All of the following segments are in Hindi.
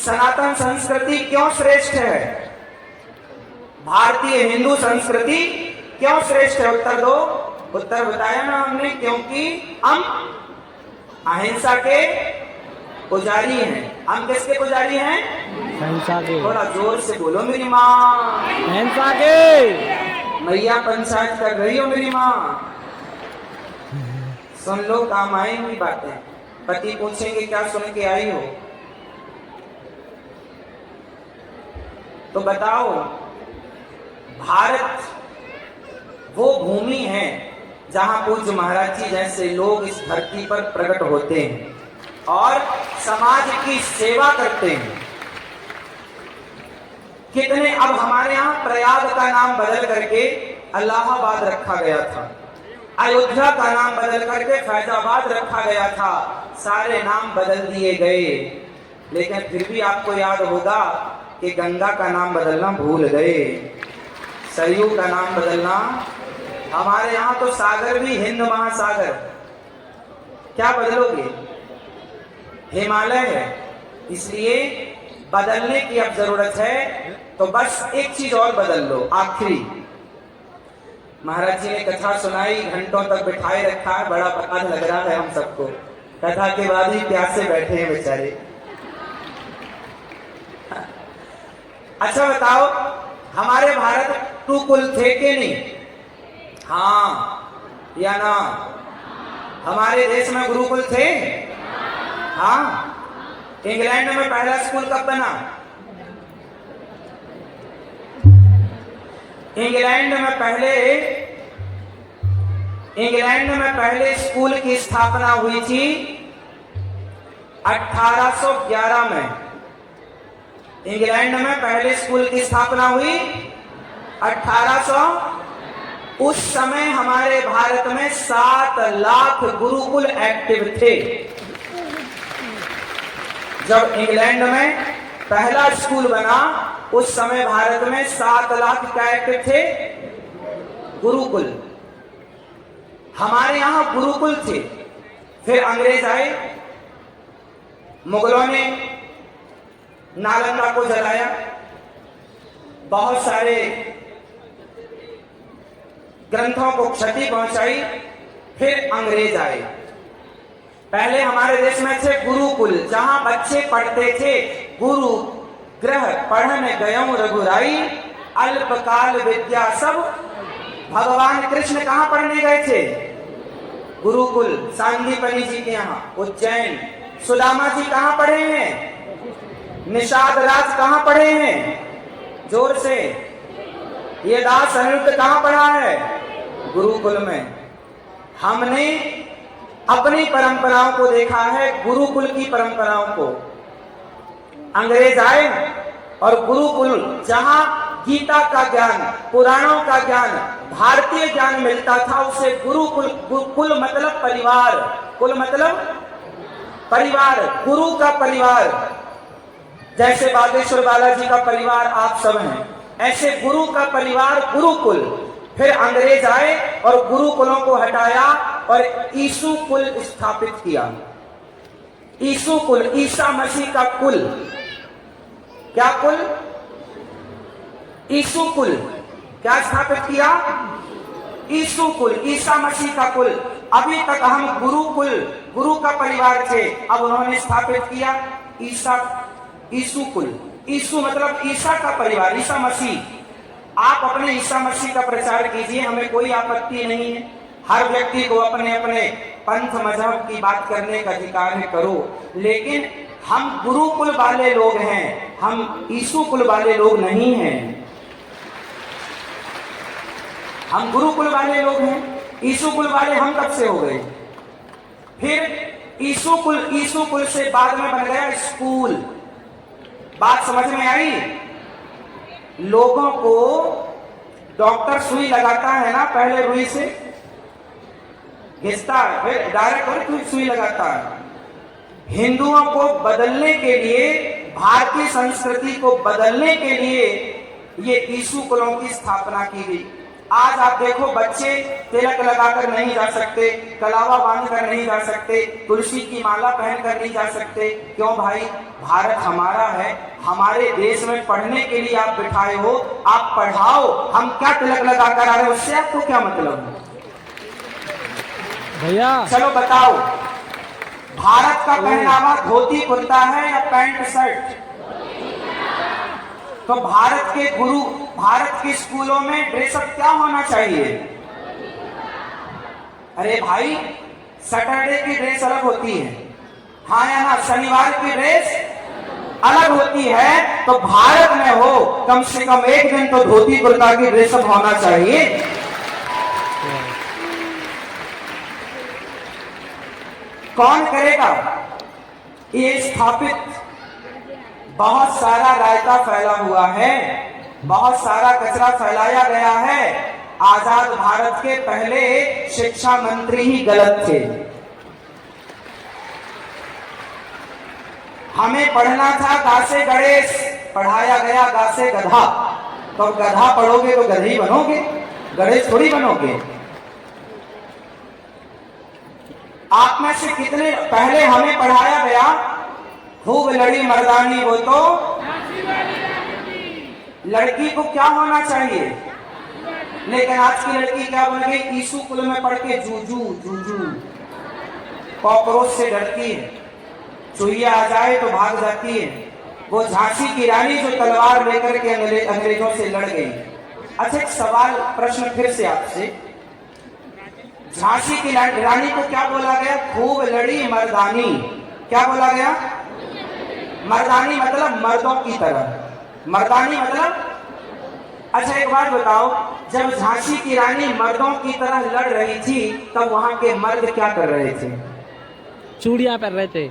सनातन संस्कृति क्यों श्रेष्ठ है? भारतीय हिंदू संस्कृति क्यों श्रेष्ठ है? उत्तर दो। उत्तर बताया ना हमने, क्योंकि हम अहिंसा के पुजारी हैं। हम किसके पुजारी हैं? अहिंसा के। थोड़ा जोर से बोलो मेरी माँ। अहिंसा के। मैया पंचायत कर रही हो मेरी माँ? सुन लो, काम आएंगी बातें। पति पूछेंगे क्या सुन के आई हो, तो बताओ। भारत वो भूमि है जहां पूज्य महाराज जी जैसे लोग इस धरती पर प्रकट होते हैं और समाज की सेवा करते हैं। कितने, अब हमारे यहाँ प्रयाग का नाम बदल करके इलाहाबाद रखा गया था, अयोध्या का नाम बदल करके फैजाबाद रखा गया था, सारे नाम बदल दिए गए। लेकिन फिर भी आपको याद होगा कि गंगा का नाम बदलना भूल गए, सरयू का नाम बदलना। हमारे यहाँ तो सागर भी हिंद महासागर, क्या बदलोगे? हिमालय है। इसलिए बदलने की अब जरूरत है, तो बस एक चीज और बदल लो। आखिरी, महाराज जी ने कथा सुनाई, घंटों तक बिठाए रखा है, बड़ा पता लग रहा है हम सबको। कथा के बाद ही प्यासे बैठे हैं बेचारे। अच्छा बताओ, हमारे भारत टू कुल थे कि नहीं? हाँ या ना? हमारे देश में गुरुकुल थे? हाँ। इंग्लैंड में पहला स्कूल कब बना? इंग्लैंड में पहले स्कूल की स्थापना हुई थी 1811 में। इंग्लैंड में पहले स्कूल की स्थापना हुई 1800। उस समय हमारे भारत में 7 लाख गुरुकुल एक्टिव थे। जब इंग्लैंड में पहला स्कूल बना उस समय भारत में 7 लाख क्या एक्टिव थे? गुरुकुल। हमारे यहां गुरुकुल थे। फिर अंग्रेज आए, मुगलों ने नालंदा को जलाया, बहुत सारे ग्रंथों को क्षति पहुंचाई। फिर अंग्रेज आए। पहले हमारे देश में थे गुरुकुल, जहां बच्चे पढ़ते थे। गुरु ग्रह पढ़न गयऊं रघुराई, अल्पकाल विद्या सब। भगवान कृष्ण कहां पढ़ने गए थे? गुरुकुल, सांदीपनि जी के यहाँ उज्जैन। सुदामा जी कहां पढ़े हैं? निषाद राज कहां पढ़े हैं? जोर से। ये दास अनिरुद्ध कहां पढ़ा है? गुरुकुल में। हमने अपनी परंपराओं को देखा है, गुरुकुल की परंपराओं को। अंग्रेज आए और गुरुकुल, जहां गीता का ज्ञान, पुराणों का ज्ञान, भारतीय ज्ञान मिलता था, उसे गुरुकुल। कुल मतलब परिवार, कुल मतलब परिवार, गुरु का परिवार। जैसे बागेश्वर बालाजी का परिवार आप सब हैं, ऐसे गुरु का परिवार गुरुकुल। फिर अंग्रेज आए और गुरुकुलों को हटाया और ईसु कुल स्थापित किया। ईसु कुल, ईसा मसीह का कुल। क्या कुल? ईसु कुल। क्या स्थापित किया? ईसु कुल, ईसा मसीह का कुल। अभी तक हम गुरुकुल, गुरु का परिवार थे, अब उन्होंने स्थापित किया ईसु कुल। ईसु मतलब ईसा का परिवार, ईसा मसीह। आप अपने ईसा मसीह का प्रचार कीजिए, हमें कोई आपत्ति नहीं है। हर व्यक्ति को अपने अपने पंथ मजहब की बात करने का अधिकार है, करो। लेकिन हम गुरुकुल वाले लोग हैं, हम ईसु कुल वाले लोग नहीं हैं। हम गुरुकुल वाले लोग हैं, ईसु कुल वाले हम कब से हो गए? फिर ईसु कुल से बाद में बन गया स्कूल। बात समझ में आई? लोगों को डॉक्टर सुई लगाता है ना, पहले रुई से घिसता है, फिर डायरेक्ट सुई लगाता है। हिंदुओं को बदलने के लिए, भारतीय संस्कृति को बदलने के लिए ये ईसु कुलों की स्थापना की गई। आज आप देखो बच्चे तिलक लगाकर नहीं जा सकते, कलावा बांधकर नहीं जा सकते, तुलसी की माला पहनकर नहीं जा सकते। क्यों भाई? भारत हमारा है, हमारे देश में पढ़ने के लिए आप बिठाए हो, आप पढ़ाओ। हम क्या तिलक लगाकर आ रहे हैं, उससे आपको क्या मतलब? भैया चलो बताओ, भारत का पहनावा धोती कुर्ता है या पैंट शर्ट? तो भारत के गुरु, भारत के स्कूलों में ड्रेसअप क्या होना चाहिए? अरे भाई, सैटरडे की ड्रेस अलग होती है, हाँ या ना? शनिवार की ड्रेस अलग होती है। तो भारत में हो कम से कम एक दिन तो धोती कुर्ता की ड्रेसअप होना चाहिए। कौन करेगा? ये स्थापित बहुत सारा रायता फैला हुआ है, बहुत सारा कचरा फैलाया गया है। आजाद भारत के पहले शिक्षा मंत्री ही गलत थे। हमें पढ़ना था गा से गणेश, पढ़ाया गया गा से गधा। तो गधा पढ़ोगे तो गधी बनोगे, गणेश थोड़ी बनोगे। आप में से कितने, पहले हमें पढ़ाया गया खूब लड़ी मर्दानी वो तो लड़की को क्या होना चाहिए, लेकिन आज की लड़की क्या बन गई? ईसु कुल में पढ़ के जूजू जूजू, कॉकरोच से डरती है, चुहिया आ जाए तो भाग जाती है। वो झांसी की रानी जो तलवार लेकर के अंग्रेजों से लड़ गई। अच्छा, एक सवाल, प्रश्न फिर से आपसे, झांसी की रानी को क्या बोला गया? खूब लड़ी मर्दानी। क्या बोला गया? मर्दानी मतलब मर्दों की तरह, मर्दानी मतलब। अच्छा एक बात बताओ, जब झांसी की रानी मर्दों की तरह लड़ रही थी तब वहां के मर्द क्या कर रहे थे? चूड़ियां पहन रहे थे।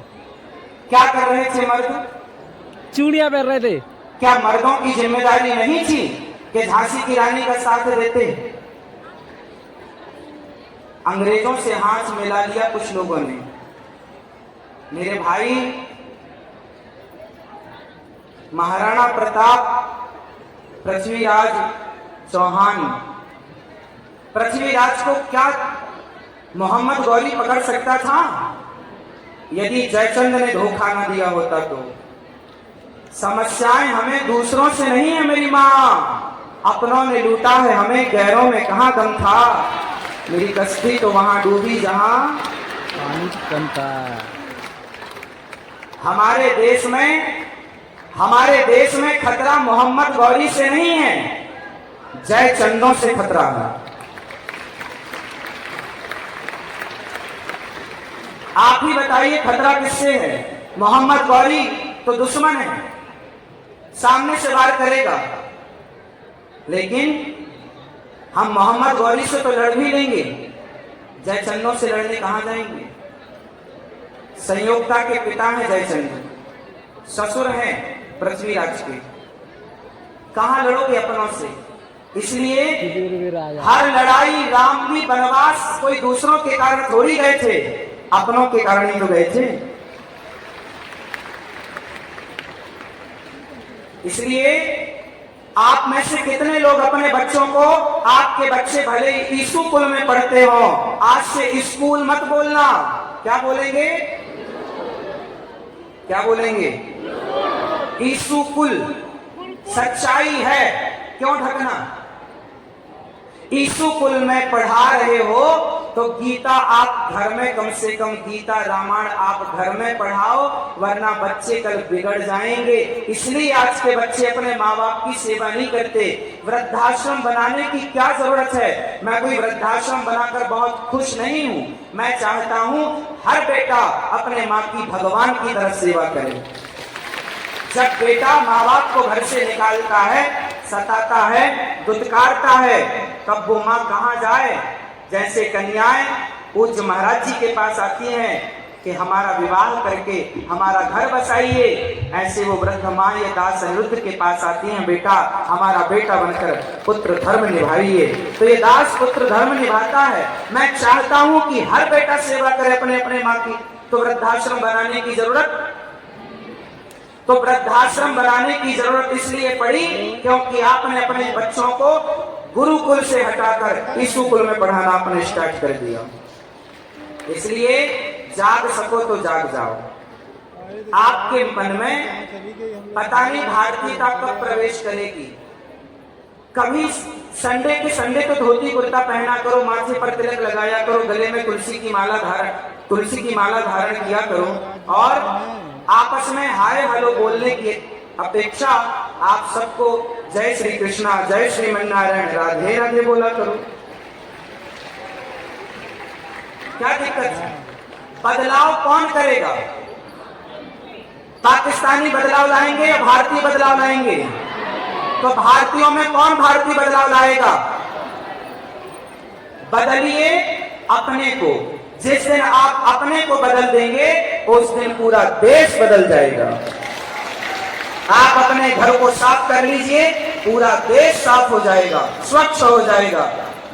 क्या कर रहे थे मर्द? चूड़ियां पहन रहे थे। क्या मर्दों की जिम्मेदारी नहीं थी कि झांसी की रानी का साथ देते? अंग्रेजों से हाथ मिला लिया कुछ लोगों ने। मेरे भाई, महाराणा प्रताप, पृथ्वीराज चौहान, पृथ्वीराज को क्या मोहम्मद गौरी पकड़ सकता था? यदि जयचंद ने धोखा न दिया होता तो। समस्याएं हमें दूसरों से नहीं है मेरी माँ, अपनों ने लूटा है हमें, गैरों में कहाँ दम था। मेरी कश्ती तो वहां डूबी जहां पानी कम था। हमारे देश में खतरा मोहम्मद गौरी से नहीं है, जयचंदों से खतरा है। आप ही बताइए खतरा किससे है? मोहम्मद गौरी तो दुश्मन है, सामने से वार करेगा, लेकिन हम मोहम्मद गौरी से तो लड़ भी लेंगे, जयचंदों से लड़ने कहां जाएंगे? संयोगता के पिता हैं जयचंद, ससुर हैं पृथ्वीराज के, कहां लड़ोगे अपनों से? इसलिए हर लड़ाई, राम भी वनवास कोई दूसरों के कारण थोड़ी गए थे, अपनों के कारण ही तो गए थे। इसलिए आप में से कितने लोग अपने बच्चों को, आपके बच्चे भले ईसु कुल में पढ़ते हो, आज से स्कूल मत बोलना। क्या बोलेंगे? क्या बोलेंगे? ईसु कुल। सच्चाई है, क्यों ढकना? ईसु कुल में पढ़ा रहे हो तो गीता आप घर में, कम से कम गीता रामायण आप घर में पढ़ाओ, वरना बच्चे कल बिगड़ जाएंगे। इसलिए आज के बच्चे अपने माँ बाप की सेवा नहीं करते। वृद्धाश्रम बनाने की क्या जरूरत है? मैं कोई वृद्धाश्रम बनाकर बहुत खुश नहीं हूँ, मैं चाहता हूँ हर बेटा अपने माँ की भगवान की तरह सेवा करे। जब बेटा माँ बाप को घर से निकालता है, सताता है, दुत्कारता है, तब वो माँ कहाँ जाए? जैसे कन्याएं पूज्य महाराज जी के पास आती हैं कि हमारा विवाह करके हमारा घर बसाइए, ऐसे वो वृद्ध माँ या दास अनिरुद्ध के पास आती हैं, बेटा हमारा बेटा बनकर पुत्र धर्म निभाइए। तो ये दास पुत्र धर्म निभाता है। मैं चाहता हूं कि हर बेटा सेवा करे अपने अपने माँ की। तो वृद्धाश्रम बनाने की जरूरत, वृद्धाश्रम बनाने की जरूरत इसलिए पड़ी क्योंकि आपने अपने बच्चों को गुरुकुल से हटाकर ईशुकुल में पढ़ाना आपने स्टार्ट कर दिया। इसलिए जाग सको तो जाग जाओ। आपके मन में पता नहीं भारतीयता कब प्रवेश करेगी। कभी संडे के संडे तो धोती कुर्ता पहना करो, माथे पर तिलक लगाया करो, गले में तुलसी की माला धारण किया करो, और आपस में हाय हेलो बोलने की अपेक्षा आप सबको जय श्री कृष्णा, जय श्रीमन नारायण, राधे राधे बोला करो। क्या दिक्कत है? बदलाव कौन करेगा? पाकिस्तानी बदलाव लाएंगे या भारतीय बदलाव लाएंगे? तो भारतीयों में कौन भारतीय बदलाव लाएगा? बदलिए अपने को। जिस दिन आप अपने को बदल देंगे उस दिन पूरा देश बदल जाएगा। आप अपने घर को साफ कर लीजिए, पूरा देश साफ हो जाएगा, स्वच्छ हो जाएगा।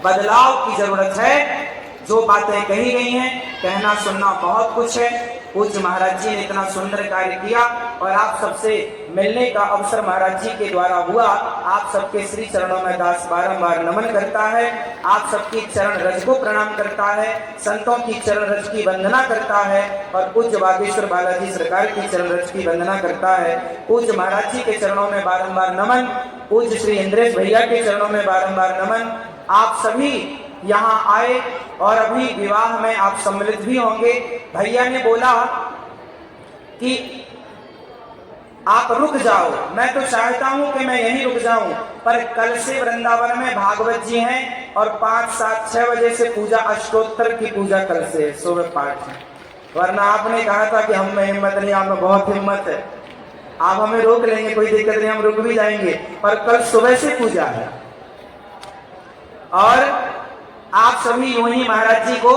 बदलाव की जरूरत है। जो बातें कही गई हैं, कहना सुनना बहुत कुछ है। पूज्य महाराज जी ने इतना सुंदर कार्य किया और आप सबसे मिलने का अवसर महाराज जी के द्वारा हुआ। आप सबके श्री चरणों में दास बारंबार नमन करता है। आप सबकी चरण रज को प्रणाम करता है, संतों की चरण रज की वंदना करता है और पूज्य बागेश्वर बालाजी सरकार की चरण रज की वंदना करता है। पूज्य महाराज जी के चरणों में बारंबार नमन, पूज्य श्री इंद्रेश भैया के चरणों में बारंबार नमन। आप सभी यहाँ आए और अभी विवाह में आप सम्मिलित भी होंगे। भैया ने बोला कि आप रुक जाओ, मैं तो चाहता हूं कि मैं यहीं रुक जाऊं, पर कल से वृंदावन में भागवत जी हैं और 5, 7, 6 बजे से पूजा, अष्टोत्तर की पूजा कल से सुबह पाठ है। वरना आपने कहा था कि हम में हिम्मत नहीं, आप में बहुत हिम्मत है, आप हमें रोक लेंगे, कोई दिक्कत नहीं, हम रुक भी जाएंगे, पर कल सुबह से पूजा है। और आप सभी यूं ही महाराज जी को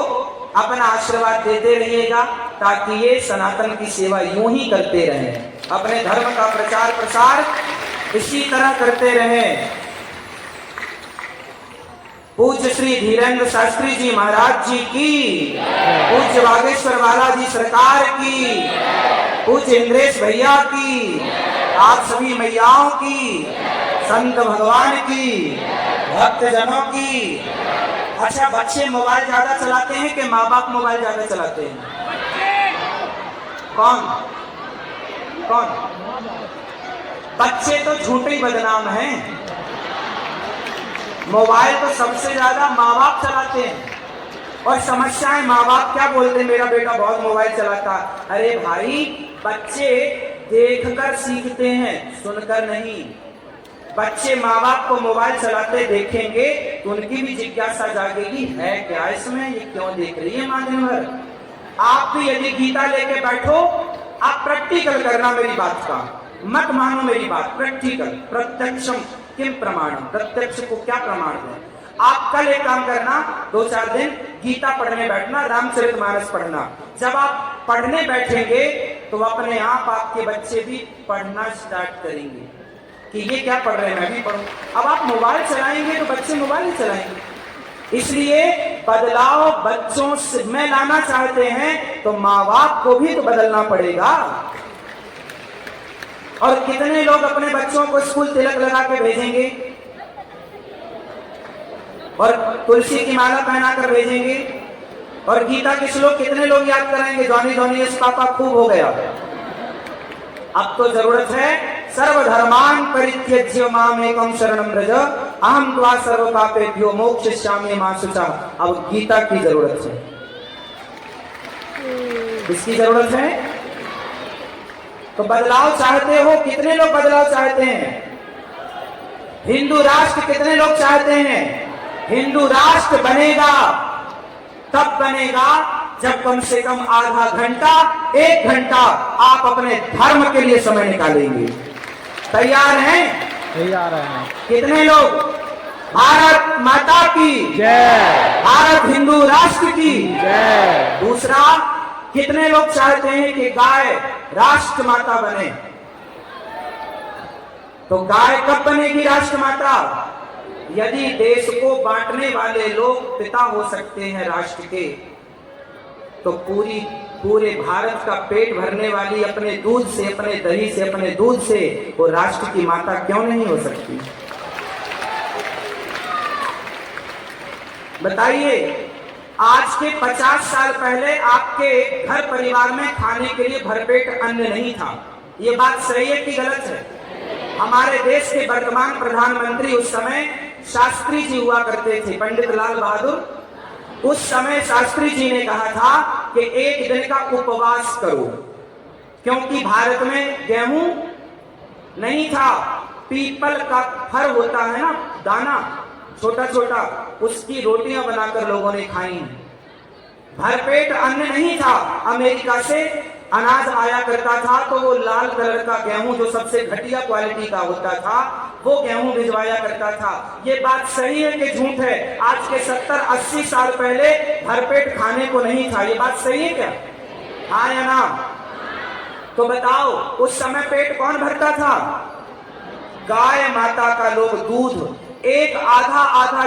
अपना आशीर्वाद देते रहिएगा ताकि ये सनातन की सेवा यूं ही करते रहें, अपने धर्म का प्रचार प्रसार इसी तरह करते रहें। पूज्य श्री धीरेन्द्र शास्त्री जी महाराज जी की, पूज्य बागेश्वर बालाजी सरकार की, पूज्य इंद्रेश भैया की, आप सभी मैयाओं की, संत भगवान की, भक्त जनों की। अच्छा, बच्चे मोबाइल ज्यादा चलाते हैं कि माँ बाप मोबाइल ज्यादा चलाते हैं? कौन कौन? बच्चे तो झूठे ही बदनाम हैं। मोबाइल तो सबसे ज्यादा माँ बाप चलाते हैं। और समस्या है, माँ बाप क्या बोलते हैं, मेरा बेटा बहुत मोबाइल चलाता। अरे भाई, बच्चे देखकर सीखते हैं, सुनकर नहीं। बच्चे माँ बाप को मोबाइल चलाते देखेंगे तो उनकी भी जिज्ञासा जागेगी, है क्या इसमें, ये क्यों देख रही है माँ दिन भर। आप भी यदि गीता लेके बैठो, आप प्रैक्टिकल करना मेरी बात का, मत मानो मेरी बात, प्रैक्टिकल। प्रत्यक्षम किम प्रमाणम, प्रत्यक्ष को क्या प्रमाण है। आप कल एक काम करना, 2-4 दिन गीता पढ़ने बैठना, रामचरितमानस पढ़ना। जब आप पढ़ने बैठेंगे तो अपने आप आपके बच्चे भी पढ़ना स्टार्ट करेंगे कि ये क्या पढ़ रहे हैं, मैं भी पढ़ूं। अब आप मोबाइल चलाएंगे तो बच्चे मोबाइल ही चलाएंगे। इसलिए बदलाव बच्चों से में लाना चाहते हैं तो माँ बाप को भी तो बदलना पड़ेगा। और कितने लोग अपने बच्चों को स्कूल तिलक लगा के भेजेंगे और तुलसी की माला पहनाकर भेजेंगे और गीता के श्लोक कितने लोग याद कराएंगे, जॉनी जॉनी इस पापा खूब हो गया। अब तो जरूरत है सर्वधर्मान परित्यज्य माम एकम शरणम व्रज अहम त्वा सर्व पापेभ्यो मोक्षयिष्यामि मा शुचा। अब गीता की जरूरत है, किसकी जरूरत है? तो बदलाव चाहते हो, कितने लोग बदलाव चाहते हैं? हिंदू राष्ट्र कितने लोग चाहते हैं? हिंदू राष्ट्र बनेगा तब बनेगा जब कम से कम आधा घंटा, 1 घंटा आप अपने धर्म के लिए समय निकालेंगे। तैयार हैं? तैयार हैं। कितने लोग? भारत माता की जय, भारत हिंदू राष्ट्र की जय। दूसरा, कितने लोग चाहते हैं कि गाय राष्ट्र माता बने? तो गाय कब बनेगी राष्ट्र माता? यदि देश को बांटने वाले लोग पिता हो सकते हैं राष्ट्र के, तो पूरे भारत का पेट भरने वाली अपने दूध से, अपने दही से, अपने दूध से वो राष्ट्र की माता क्यों नहीं हो सकती? बताइए, आज के 50 साल पहले आपके घर परिवार में खाने के लिए भरपेट अन्न नहीं था। ये बात सही है कि गलत है? हमारे देश के वर्तमान प्रधानमंत्री उस समय शास्त्री जी हुआ करते थे, पंडित लाल बहादुर। उस समय शास्त्री जी ने कहा था कि एक दिन का उपवास करो, क्योंकि भारत में गेहूं नहीं था। पीपल का फर होता है ना, दाना छोटा छोटा, उसकी रोटियां बनाकर लोगों ने खाई। भरपेट अन्न नहीं था। अमेरिका से अनाज आया करता था तो वो लाल कलर का गेहूं, जो सबसे घटिया क्वालिटी का होता था, वो गेहूं भिजवाया करता था। ये बात सही है कि झूठ है? आज के 70-80 साल पहले भरपेट खाने को नहीं था। ये बात सही है क्या? हाँ या ना? तो बताओ, उस समय पेट कौन भरता था? गाय माता का लोग दूध एक आधा